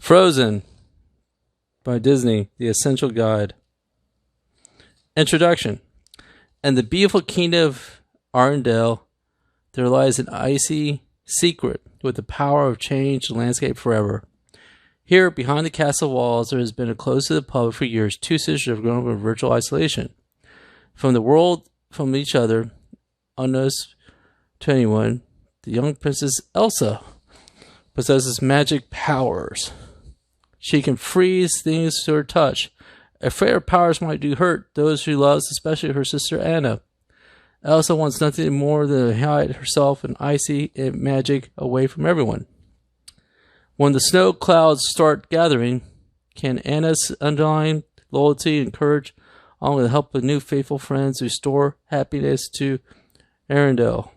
Frozen by Disney, The Essential Guide. Introduction. In the beautiful kingdom of Arendelle, there lies an icy secret with the power of change the landscape forever. Here, behind the castle walls, there has been closed to the public for years. Two sisters have grown up in virtual isolation from the world, from each other, unnoticed to anyone. The young princess Elsa possesses magic powers. She can freeze things to her touch. Afraid her powers might do hurt those she loves, especially her sister Anna. Elsa wants nothing more than to hide herself in icy magic away from everyone. When the snow clouds start gathering, can Anna's underlying loyalty and courage, along with the help of new faithful friends, restore happiness to Arendelle?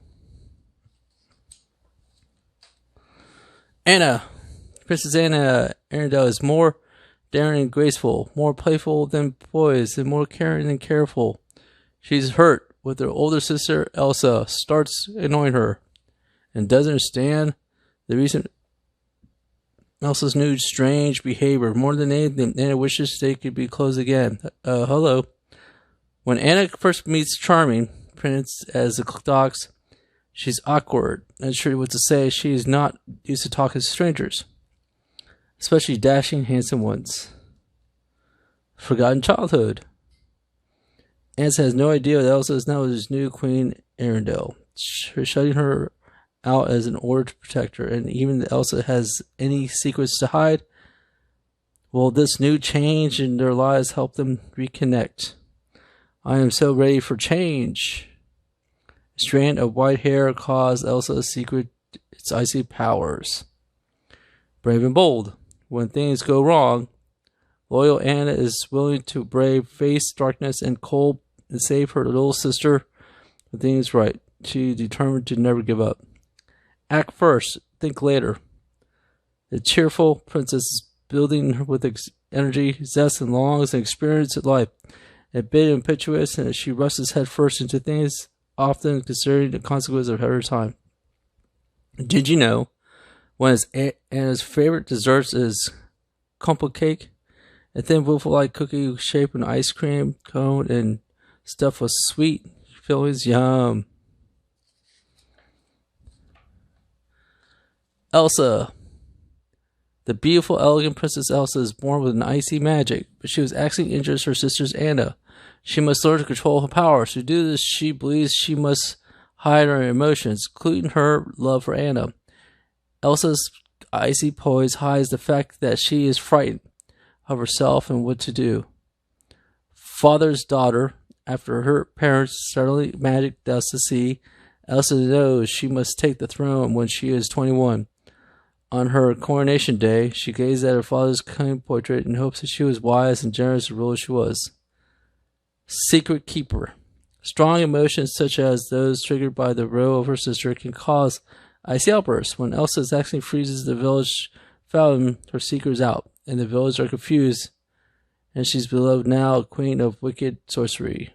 Anna. Princess Anna Arendelle is more daring and graceful, more playful than boys, and more caring and careful. She's hurt with her older sister Elsa starts annoying her and doesn't understand the reason Elsa's new strange behavior. More than anything, Anna wishes they could be close again. Hello. When Anna first meets Charming Prince as the dogs, she's awkward, unsure what to say. She is not used to talking to strangers, especially dashing, handsome ones. Forgotten childhood. Anna has no idea that Elsa is now his new Queen Arendelle. Shutting her out as an order to protect her, and even that Elsa has any secrets to hide. Will this new change in their lives help them reconnect? I am so ready for change. A strand of white hair caused Elsa's secret its icy powers. Brave and bold. When things go wrong, loyal Anna is willing to brave face, darkness, and cold and save her little sister when things is right. She determined to never give up. Act first, think later. The cheerful princess is building with energy, zest, and longs and experience of life. A bit impetuous, and she rushes headfirst into things, often considering the consequences of her time. Did you know? One of Anna's favorite desserts is crumble cake, a thin waffle-like cookie shaped in ice cream cone and stuffed with sweet fillings. Yum. Elsa. The beautiful, elegant Princess Elsa is born with an icy magic, but she was actually injured as her sister's Anna. She must learn to control her powers. To do this, she believes she must hide her emotions, including her love for Anna. Elsa's icy poise hides the fact that she is frightened of herself and what to do. Father's daughter, after her parents suddenly magic dust to sea, Elsa knows she must take the throne when she is 21. On her coronation day, she gazed at her father's kind portrait in hopes that she was wise and generous the ruler she was. Secret keeper. Strong emotions such as those triggered by the row of her sister can cause icy outbursts. When Elsa actually freezes the village fountain, her secret is out, and the villagers are confused, and she's beloved now, queen of wicked sorcery.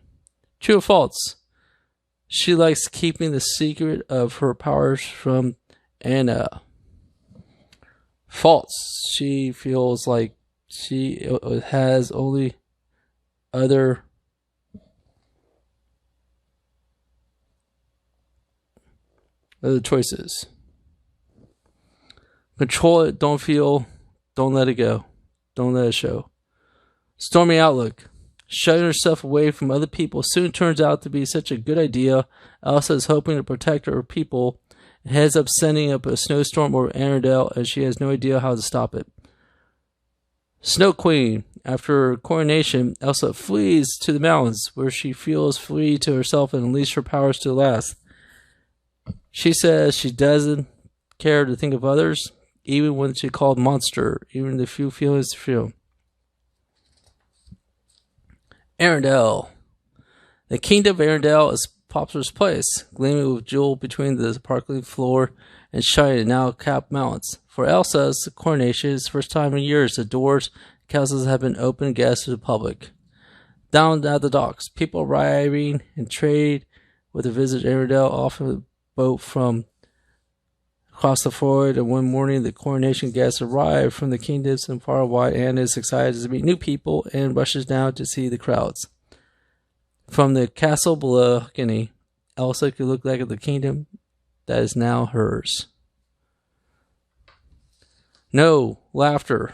True or false? She likes keeping the secret of her powers from Anna. False. She feels like she has only other choices. Control it, don't feel, don't let it go. Don't let it show. Stormy outlook. Shutting herself away from other people soon turns out to be such a good idea. Elsa is hoping to protect her people and heads up sending up a snowstorm over Arendelle, and she has no idea how to stop it. Snow Queen. After her coronation, Elsa flees to the mountains, where she feels free to herself and unleash her powers to the last. She says she doesn't care to think of others, even when she's called monster, even the few feelings to feel. Arendelle. The kingdom of Arendelle is a populous place, gleaming with jewel between the sparkling floor and shining now capped mountains. For Elsa's coronation, it's the first time in years the doors and castles have been open guests to the public. Down at the docks, people arriving and trade with the visit Arendelle, often with a boat from across the void, and one morning the coronation guests arrive from the kingdoms and far and wide. Anna is excited to meet new people and rushes down to see the crowds. From the castle below Guinea, Elsa could look back at the kingdom that is now hers. No laughter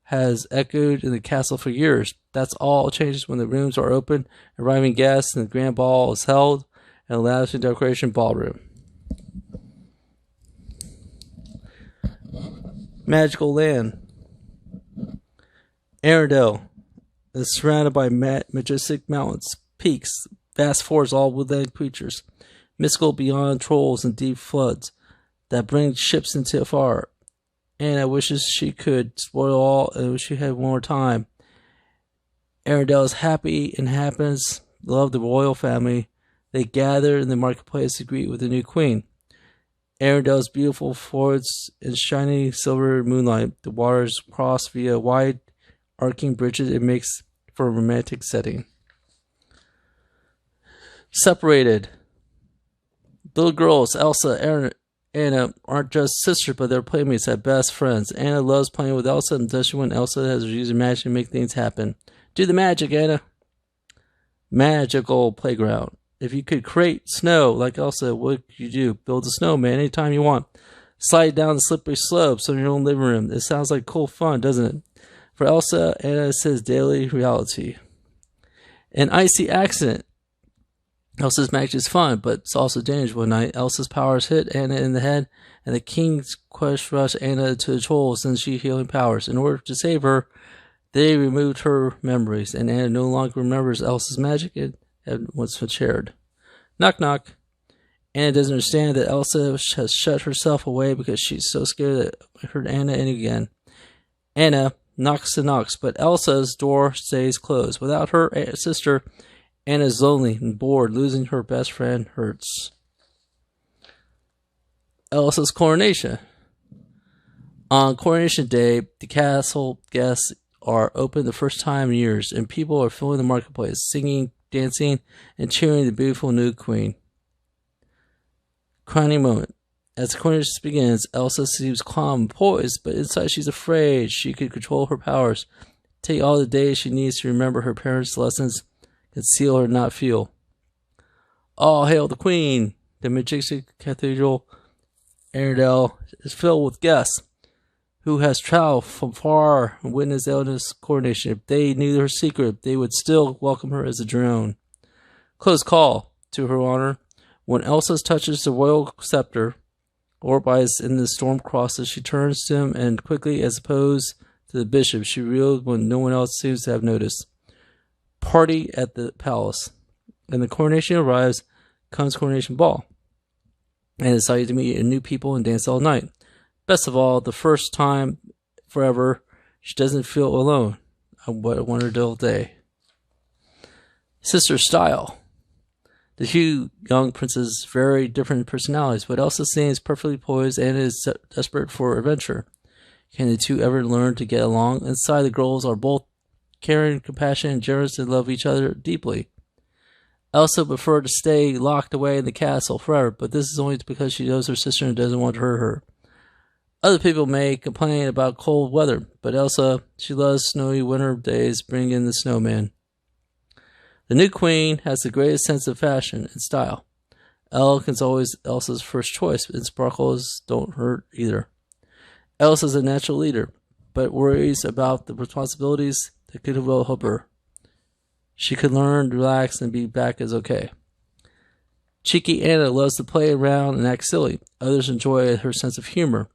has echoed in the castle for years. That's all changes when the rooms are open, arriving guests, and the grand ball is held in a lavish decoration ballroom. Magical land. Arendelle is surrounded by majestic mountains, peaks, vast forests, all woodland creatures, mystical beyond trolls and deep floods that bring ships into far. Anna wishes she could spoil all and wish she had more time. Arendelle is happy and happens, love the royal family. They gather in the marketplace to greet with the new queen. Arendelle's beautiful fords in shiny silver moonlight. The waters cross via wide arcing bridges. It makes for a romantic setting. Separated. Little girls, Elsa, Anna aren't just sisters, but they're playmates at best friends. Anna loves playing with Elsa, and does when Elsa has used her magic to make things happen. Do the magic, Anna. Magical playground. If you could create snow like Elsa, what could you do? Build a snowman anytime you want. Slide down the slippery slopes in your own living room. It sounds like cool fun, doesn't it? For Elsa, Anna says daily reality. An icy accident. Elsa's magic is fun, but it's also dangerous. One night, Elsa's powers hit Anna in the head, and the king's quest rushed Anna to the trolls and she healing powers. In order to save her, they removed her memories, and Anna no longer remembers Elsa's magic and once shared. Knock knock. Anna doesn't understand that Elsa has shut herself away because she's so scared that I heard Anna in again. Anna knocks and knocks, but Elsa's door stays closed. Without her sister, Anna is lonely and bored. Losing her best friend hurts. Elsa's coronation. On coronation day, the castle guests are open the first time in years, and people are filling the marketplace, singing, dancing, and cheering the beautiful new queen. Crowning moment. As the coronation begins, Elsa seems calm and poised, but inside she's afraid. She could control her powers, take all the days she needs to remember her parents' lessons, conceal or not feel. All hail the queen! The majestic cathedral, Arendelle, is filled with guests who has traveled from far and witnessed Elsa's coronation. If they knew her secret, they would still welcome her as a drone. Close call to her honor. When Elsa touches the royal scepter, Orbites in the storm crosses, she turns to him and quickly, as opposed to the bishop, she revealed when no one else seems to have noticed. Party at the palace. And the coronation arrives, comes coronation ball. And decided to meet new people and dance all night. Best of all, the first time forever, she doesn't feel alone. What a wonderful day. Sister style. The two young princes very different personalities, but Elsa seems perfectly poised and is desperate for adventure. Can the two ever learn to get along? Inside, the girls are both caring, compassionate, and generous and love each other deeply. Elsa preferred to stay locked away in the castle forever, but this is only because she knows her sister and doesn't want to hurt her. Other people may complain about cold weather, but Elsa, she loves snowy winter days, bringing in the snowman. The new queen has the greatest sense of fashion and style. Elegance is always Elsa's first choice, and sparkles don't hurt either. Elsa is a natural leader, but worries about the responsibilities that could well help her. She could learn, relax, and be back as okay. Cheeky Anna loves to play around and act silly. Others enjoy her sense of humor.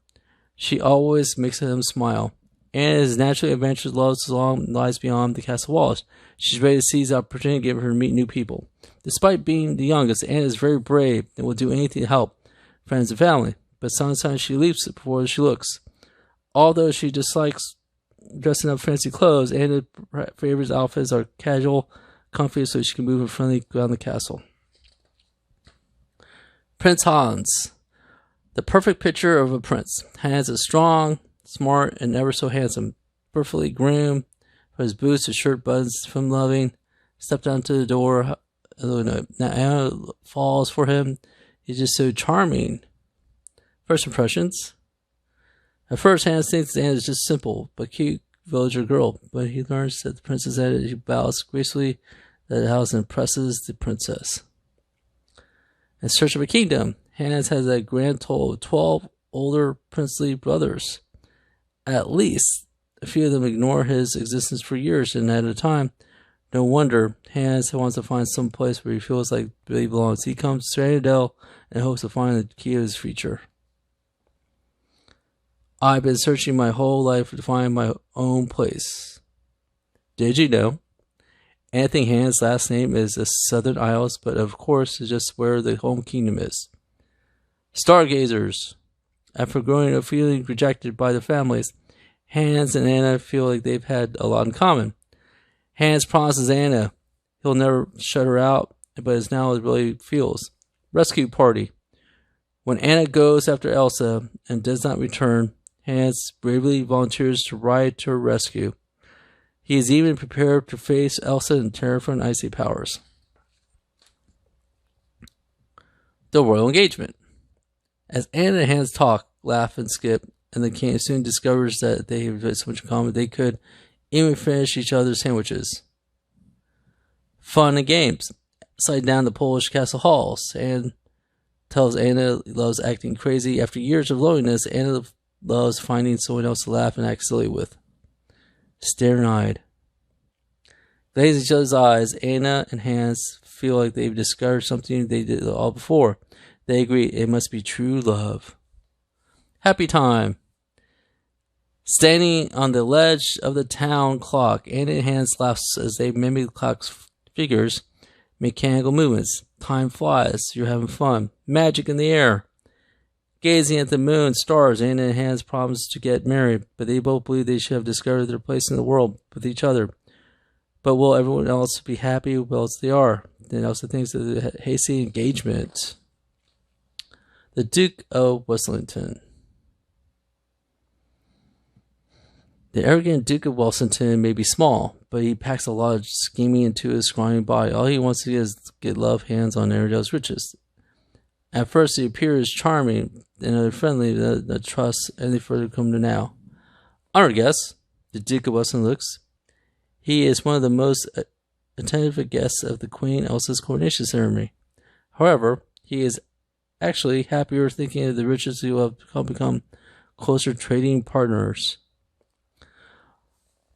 She always makes them smile. Anna is naturally adventurous, loves long lies beyond the castle walls. She's ready to seize the opportunity to give her to meet new people. Despite being the youngest, Anna is very brave and will do anything to help friends and family. But sometimes she leaps before she looks. Although she dislikes dressing up fancy clothes, Anna's favorite outfits are casual, comfy, so she can move friendly around the castle. Prince Hans. The perfect picture of a prince. Hans is strong, smart, and ever so handsome. Perfectly groomed, from his boots to shirt buttons, from loving. Stepped onto the door. Now Anna falls for him. He's just so charming. First impressions. At first, Hans thinks Anna is just simple but cute villager girl, but he learns that the princess Anna bows gracefully at the house and impresses the princess. In search of a kingdom, Hans has a grand total of 12 older princely brothers. At least, a few of them ignore his existence for years, and at a time, no wonder Hans wants to find some place where he feels like he belongs. He comes to Arendelle in hopes to find the key of his future. I've been searching my whole life to find my own place. Did you know? Anthony Hans' last name is the Southern Isles, but of course it's just where the home kingdom is. Stargazers. After growing up feeling rejected by the families, Hans and Anna feel like they've had a lot in common. Hans promises Anna he'll never shut her out, but it's now it really feels. Rescue party. When Anna goes after Elsa and does not return, Hans bravely volunteers to ride to her rescue. He is even prepared to face Elsa and terrifying icy powers. The royal engagement. As Anna and Hans talk, laugh, and skip, and the king soon discovers that they have so much in common they could even finish each other's sandwiches. Fun and games. Slide down the Polish castle halls, and tells Anna loves acting crazy. After years of loneliness, Anna loves finding someone else to laugh and act silly with. Staring-eyed. Glazing each other's eyes, Anna and Hans feel like they've discovered something they did all before. They agree it must be true love. Happy time. Standing on the ledge of the town clock, Anna and Hans laugh as they mimic the clock's figures, mechanical movements. Time flies. You're having fun. Magic in the air. Gazing at the moon, stars, Anna and Hans promise to get married, but they both believe they should have discovered their place in the world with each other. But will everyone else be happy? Well, they are. Then also thinks of the hasty engagement. The Duke of Weselton. The arrogant Duke of Weselton may be small, but he packs a lot of scheming into his scrawny body. All he wants to do is get love hands on Arendelle's riches. At first, he appears charming and friendly, the trust any further come to now. Honor guest, the Duke of Weselton looks. He is one of the most attentive guests of the Queen Elsa's coronation ceremony. However, he is actually happier thinking of the riches who have become closer trading partners.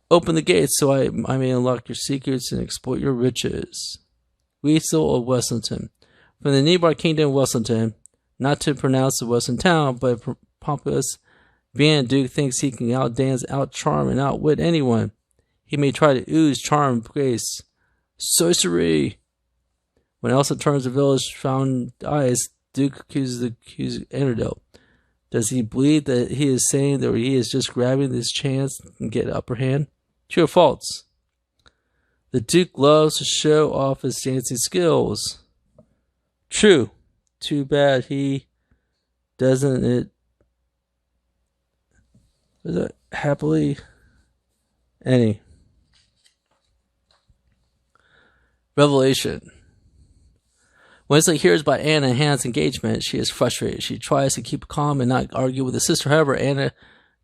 Open the gates so I may unlock your secrets and exploit your riches. Weasel of Weselton. From the nearby kingdom of Weselton, not to pronounce the western town, but pompous Van Duke thinks he can outdance, outcharm, and outwit anyone. He may try to ooze charm, grace, sorcery. When Elsa turns the village found eyes, Duke accuses Arendelle. Does he believe that he is saying that he is just grabbing this chance and get upper hand? True or false? The Duke loves to show off his dancing skills. True. Too bad he doesn't it happily any. Revelation. Wesley hears about Anna and Hans' engagement. She is frustrated. She tries to keep calm and not argue with her sister. However, Anna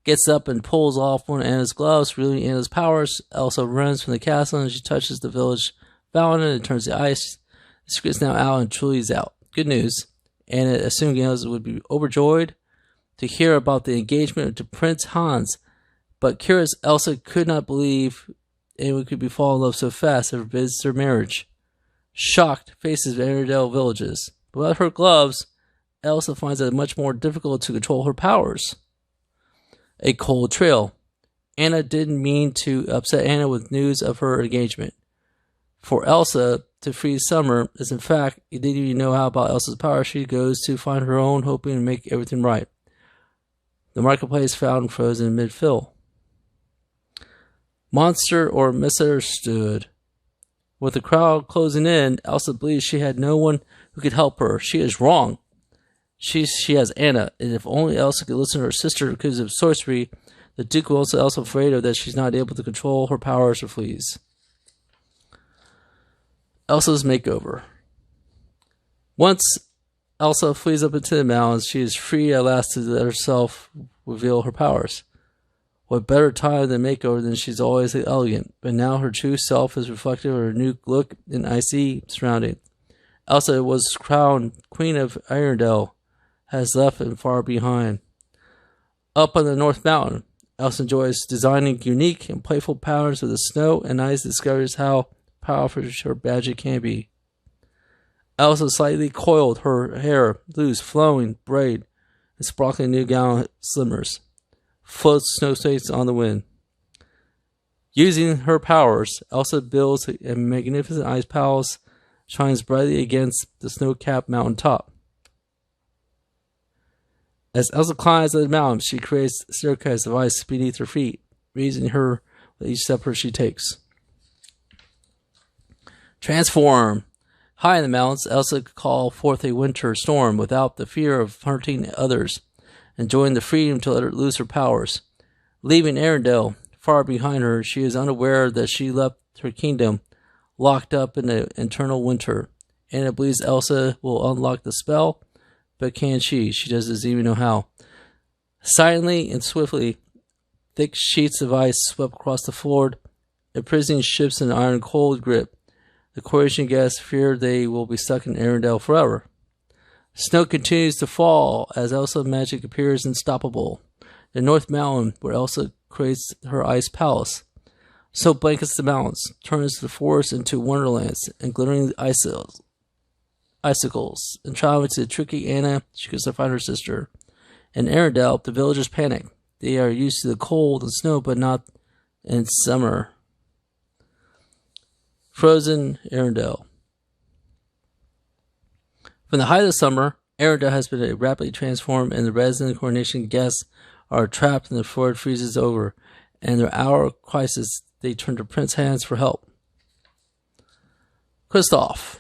gets up and pulls off one of Anna's gloves, revealing Anna's powers. Elsa runs from the castle and she touches the village fountain and turns the ice. The secret's now out and truly is out. Good news. Anna, assuming Elsa would be overjoyed to hear about the engagement to Prince Hans. But curious, Elsa could not believe anyone could fall in love so fast and forbids their marriage. Shocked faces of Arendelle villages. But without her gloves, Elsa finds it much more difficult to control her powers. A cold trail. Anna didn't mean to upset Anna with news of her engagement. For Elsa to freeze summer is in fact, you didn't even know how about Elsa's power. She goes to find her own, hoping to make everything right. The marketplace found frozen mid-fill. Monster or misunderstood. With the crowd closing in, Elsa believes she had no one who could help her. She is wrong. She has Anna, and if only Elsa could listen to her sister because of sorcery, the Duke was also afraid of that she's not able to control her powers or fleas. Elsa's makeover. Once Elsa flees up into the mountains. She is free at last to let herself reveal her powers. What better time than makeover than she's always elegant, but now her true self is reflective of her new look in icy surroundings. Elsa was crowned Queen of Arendelle, has left and far behind. Up on the North Mountain, Elsa enjoys designing unique and playful patterns with the snow and ice, discovers how powerful her magic can be. Elsa slightly coiled her hair, loose, flowing, braid, and sparkling new gown slimmers. Floats snowflakes on the wind. Using her powers, Elsa builds a magnificent ice palace, shines brightly against the snow-capped mountain top. As Elsa climbs the mountain, she creates a staircase of ice beneath her feet, raising her with each step she takes. Transform! High in the mountains, Elsa could call forth a winter storm without the fear of hurting others, enjoying the freedom to let her loose her powers. Leaving Arendelle far behind her, she is unaware that she left her kingdom locked up in the eternal winter. Anna believes Elsa will unlock the spell, but can she? She doesn't even know how. Silently and swiftly, thick sheets of ice swept across the floor, imprisoning ships in an iron cold grip. The coronation guests fear they will be stuck in Arendelle forever. Snow continues to fall as Elsa's magic appears unstoppable. The North Mountain, where Elsa creates her ice palace, so blankets the mountains, turns the forest into wonderlands and glittering icicles. And traveling to the tricky Anna, she goes to find her sister. In Arendelle, the villagers panic. They are used to the cold and snow, but not in summer. Frozen Arendelle. From the height of summer, Arendelle has been rapidly transformed, and the resident coronation guests are trapped in the floor freezes over. And in their hour of crisis, they turn to Prince Hans for help. Kristoff.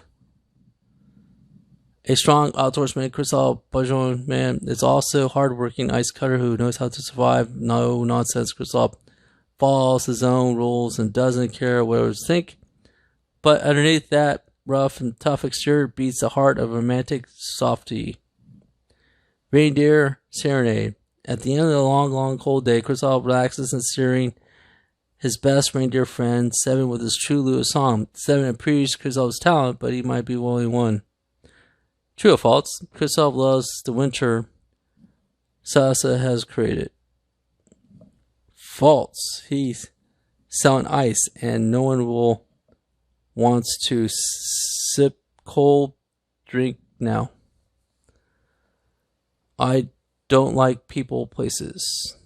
A strong outdoorsman, Kristoff Bajon man is also a hard-working ice cutter who knows how to survive. No nonsense. Kristoff follows his own rules and doesn't care what others think. But underneath that rough and tough exterior beats the heart of a romantic softie. Reindeer Serenade. At the end of the long, cold day, Kristoff relaxes and steering his best reindeer friend, Sven, with his true Lewis song. Sven appreciates Kristoff's talent, but he might be the only one. True or false? Kristoff loves the winter Sasa has created. False. He's selling ice, and no one will wants to sip cold drink now. I don't like people places.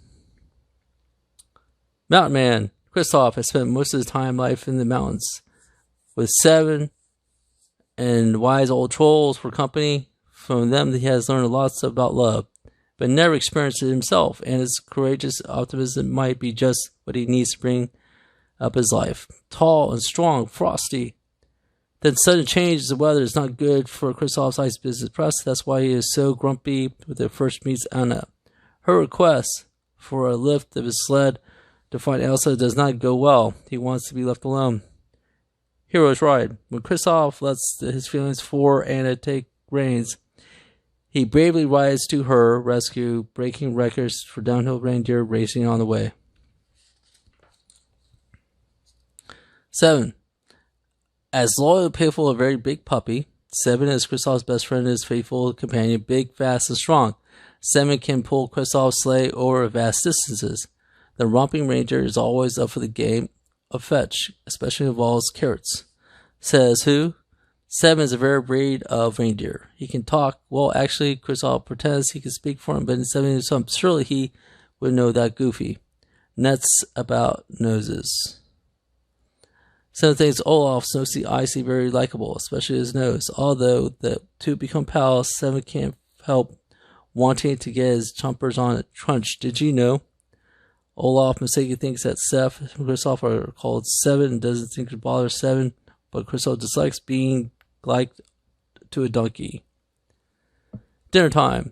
Mountain Man. Kristoff has spent most of his time life in the mountains with Sven and wise old trolls for company. From them he has learned lots about love, but never experienced it himself, and his courageous optimism might be just what he needs to bring up his life. Tall and strong, frosty. Then sudden change in the weather is not good for Kristoff's ice business press. That's why he is so grumpy when he first meets Anna. Her request for a lift of his sled to find Elsa does not go well. He wants to be left alone. Hero's Ride. When Kristoff lets his feelings for Anna take reins, he bravely rides to her rescue, breaking records for downhill reindeer racing on the way. 7. As loyal and playful a very big puppy, Sven is Kristoff's best friend and his faithful companion, big, fast, and strong. Sven can pull Kristoff's sleigh over vast distances. The romping reindeer is always up for the game of fetch, especially involves carrots. Says who? Sven is a rare breed of reindeer. He can talk. Well, actually, Kristoff pretends he can speak for him, but in Sven, surely he would know that goofy. Nuts about noses. Sven thinks Olaf, Snowsea Icy, very likable, especially his nose. Although the two become pals, Sven can't help wanting to get his chompers on it. Crunch, did you know? Olaf mistakenly thinks that Seth and Kristoff are called Sven and doesn't think it bothers Sven, but Kristoff dislikes being liked to a donkey. Dinner time.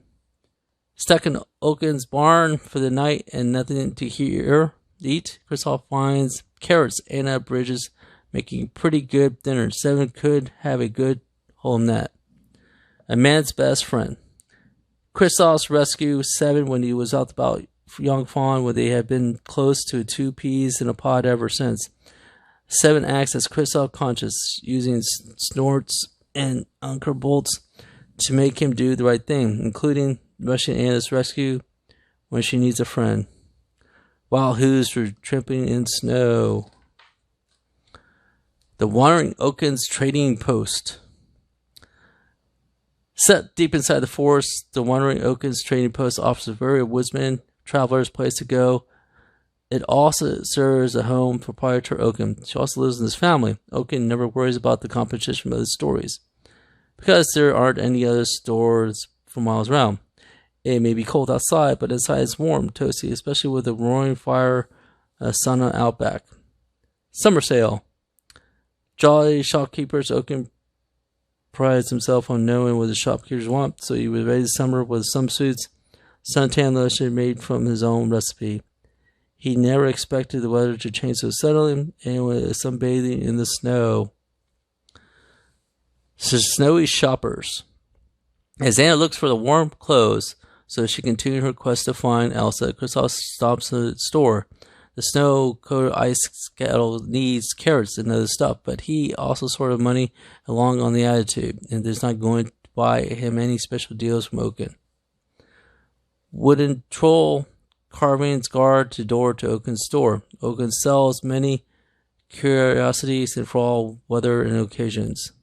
Stuck in Oaken's barn for the night and nothing to eat, Kristoff finds carrots Anna bridges, making pretty good dinner. Sven could have a good home net. A man's best friend. Kristoff's rescue 7 when he was out about young fawn, where they had been close to 2 peas in a pod ever since. 7 acts as Kristoff conscious, using snorts and anchor bolts to make him do the right thing, including rushing Anna's rescue when she needs a friend. Wild Who's for trampling in snow. The Wandering Oaken's trading post. Set deep inside the forest, the Wandering Oaken's trading post offers a very woodsman traveler's place to go. It also serves a home for proprietor Oaken. She also lives in his family. Oaken never worries about the competition of the stories, because there aren't any other stores for miles around. It may be cold outside, but inside it's warm, toasty, especially with a roaring fire sauna out back. Summer sale. Jolly shopkeepers. Oaken prides himself on knowing what the shopkeepers want, so he was ready this summer with swimsuits, suntan lotion made from his own recipe. He never expected the weather to change so suddenly, and with sunbathing in the snow. So snowy shoppers. As Anna looks for the warm clothes so she can continue her quest to find Elsa, Kristoff stops at the store. The snow-coated ice scuttle needs carrots and other stuff, but he also sort of money along on the attitude, and there's not going to buy him any special deals from Oaken. Wooden troll carvings guard the door to Oaken's store. Oaken sells many curiosities and for all weather and occasions.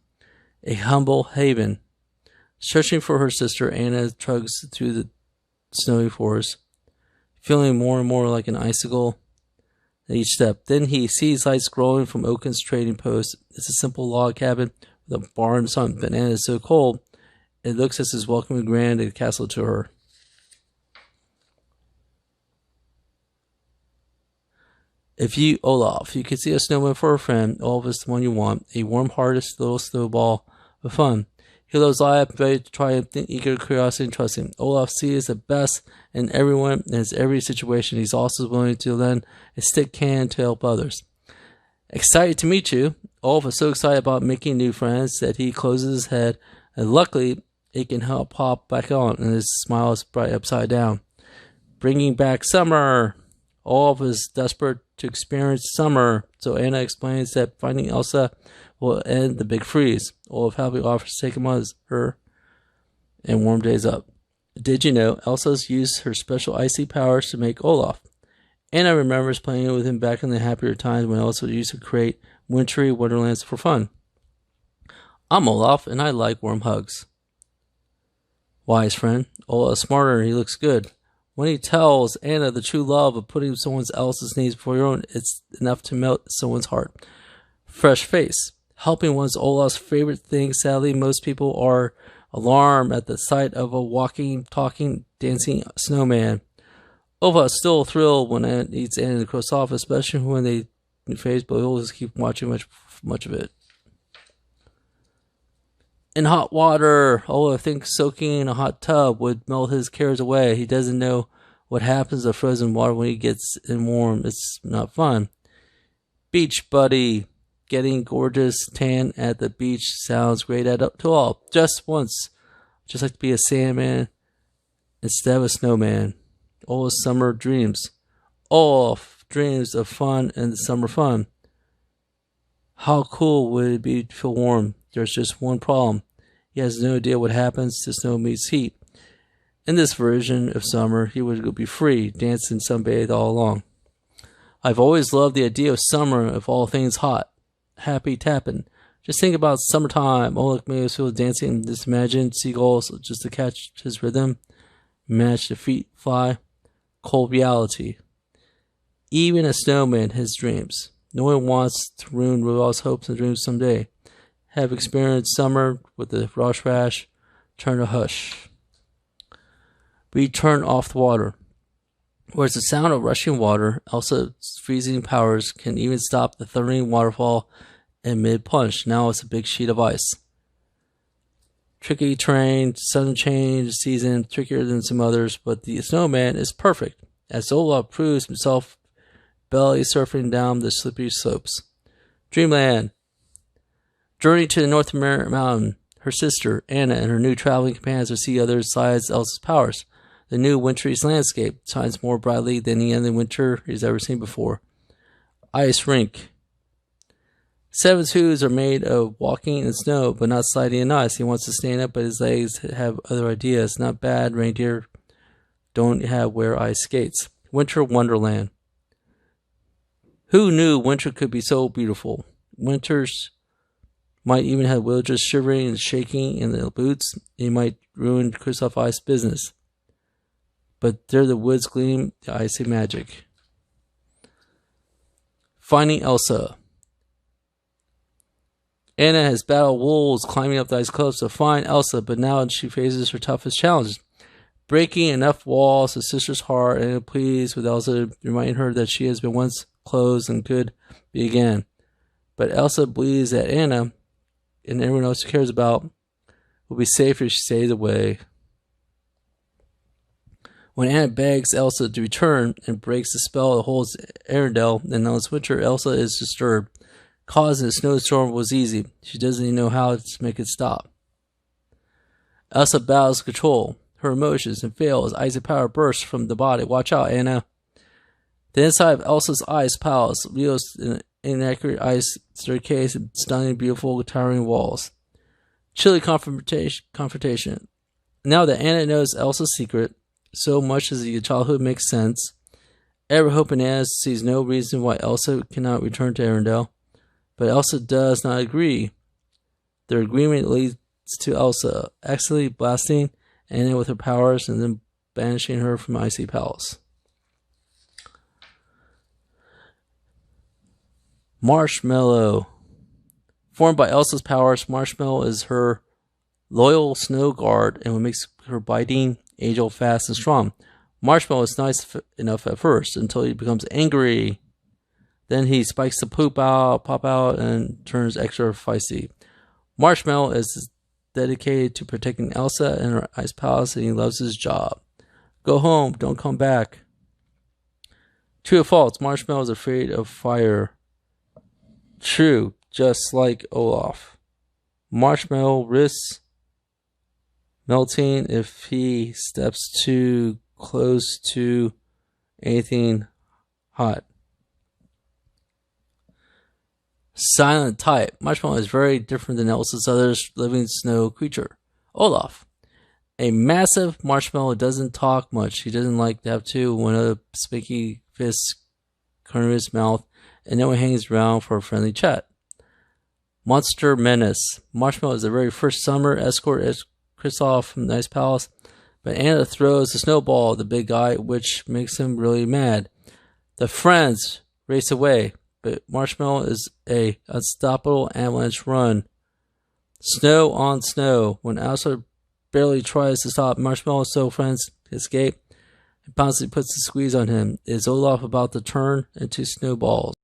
A humble haven. Searching for her sister, Anna tugs through the snowy forest, feeling more and more like an icicle at each step. Then he sees lights growing from Oaken's trading post. It's a simple log cabin with a barn sun, but Anna is so cold, it looks as his welcoming grand and castle to her. If you, Olaf, you could see a snowman for a friend, Olaf is the one you want, a warm-hearted little snowball of fun. He loves life, ready to triumph, eager curiosity and trusting. Olaf sees the best in everyone and in every situation. He's also willing to lend a stick hand to help others. Excited to meet you. Olaf is so excited about making new friends that he closes his head, and luckily it can help pop back on, and his smile is bright upside down. Bringing back summer. Olaf is desperate to experience summer, so Anna explains that finding Elsa will end the big freeze. Olaf happily offers to take him on her and warm days up. Did you know Elsa's used her special icy powers to make Olaf? Anna remembers playing with him back in the happier times when Elsa used to create wintry wonderlands for fun. I'm Olaf, and I like warm hugs. Wise friend. Olaf's smarter and he looks good. When he tells Anna the true love of putting someone else's needs before your own, it's enough to melt someone's heart. Fresh face. Helping one's Olaf's favorite thing. Sadly, most people are alarmed at the sight of a walking, talking, dancing snowman. Olaf is still thrilled when Anna eats Anna and Kristoff, especially when they face, but he'll just keep watching much of it. In hot water. Olaf thinks soaking in a hot tub would melt his cares away. He doesn't know what happens to frozen water when he gets in warm. It's not fun. Beach buddy. Getting gorgeous tan at the beach sounds great to all. Just once. Just like to be a sandman instead of a snowman. Olaf's summer dreams. Olaf dreams of fun and summer fun. How cool would it be to feel warm? There's just one problem. He has no idea what happens to snow meets heat. In this version of summer, he would be free, dance and sunbathe all along. I've always loved the idea of summer of all things hot. Happy tapping. Just think about summertime. Olaf made us feel dancing. Just imagine seagulls just to catch his rhythm. Match the feet fly. Cold reality. Even a snowman has dreams. No one wants to ruin Rudolph's hopes and dreams someday. Have experienced summer with the rush rash. Turn to hush. We turn off the water. Whereas the sound of rushing water, Elsa's freezing powers can even stop the thundering waterfall in mid-plunge. Now it's a big sheet of ice. Tricky terrain, sudden change, season, trickier than some others, but the snowman is perfect, as Olaf proves himself belly surfing down the slippery slopes. Dreamland. Journey to the North American Mountain. her sister, Anna, and her new traveling companions to see other sides of Elsa's powers. The new wintry landscape shines more brightly than any other winter he's ever seen before. Ice rink. Seven's shoes are made of walking in snow, but not sliding in ice. He wants to stand up, but his legs have other ideas. Not bad, reindeer don't wear ice skates. Winter Wonderland. Who knew winter could be so beautiful? Winters might even have villagers shivering and shaking in their boots. He might ruin Kristoff Ice's business. But there the woods gleam, the icy magic. Finding Elsa. Anna has battled wolves climbing up the ice cliffs to find Elsa, but now she faces her toughest challenge. Breaking enough walls to sister's heart and pleads with Elsa, reminding her that she has been once closed and could be again. But Elsa believes that Anna and everyone else she cares about will be safe if she stays away. When Anna begs Elsa to return and breaks the spell that holds Arendelle in this winter, Elsa is disturbed. Causing a snowstorm was easy. She doesn't even know how to make it stop. Elsa battles control her emotions and fails. Icy power bursts from the body. Watch out, Anna. The inside of Elsa's ice palace reveals an inaccurate ice staircase and stunning, beautiful, towering walls. Chilly confrontation. Now that Anna knows Elsa's secret, so much as the childhood makes sense, ever hoping Anna sees no reason why Elsa cannot return to Arendelle. But Elsa does not agree. Their agreement leads to Elsa accidentally blasting Anna with her powers and then banishing her from Icy Palace. Marshmallow. Formed by Elsa's powers, Marshmallow is her loyal snow guard and what makes her biting, age-old, fast, and strong. Marshmallow is nice enough at first until he becomes angry. Then he spikes the pop out, and turns extra feisty. Marshmallow is dedicated to protecting Elsa and her ice palace, and he loves his job. Go home, don't come back. True or false, Marshmallow is afraid of fire. True, just like Olaf. Marshmallow risks melting if he steps too close to anything hot. Silent type. Marshmallow is very different than Elsa's other living snow creature. Olaf. A massive marshmallow doesn't talk much. He doesn't like to have one of the spiky fists corner of his mouth, and no one hangs around for a friendly chat. Monster Menace. Marshmallow is the very first summer escort as Kristoff from the Ice Palace, but Anna throws a snowball at the big guy, which makes him really mad. The friends race away, but Marshmallow is a unstoppable avalanche run. Snow on snow. When Elsa barely tries to stop Marshmallow so friends escape, and constantly puts the squeeze on him. Is Olaf about to turn into snowballs?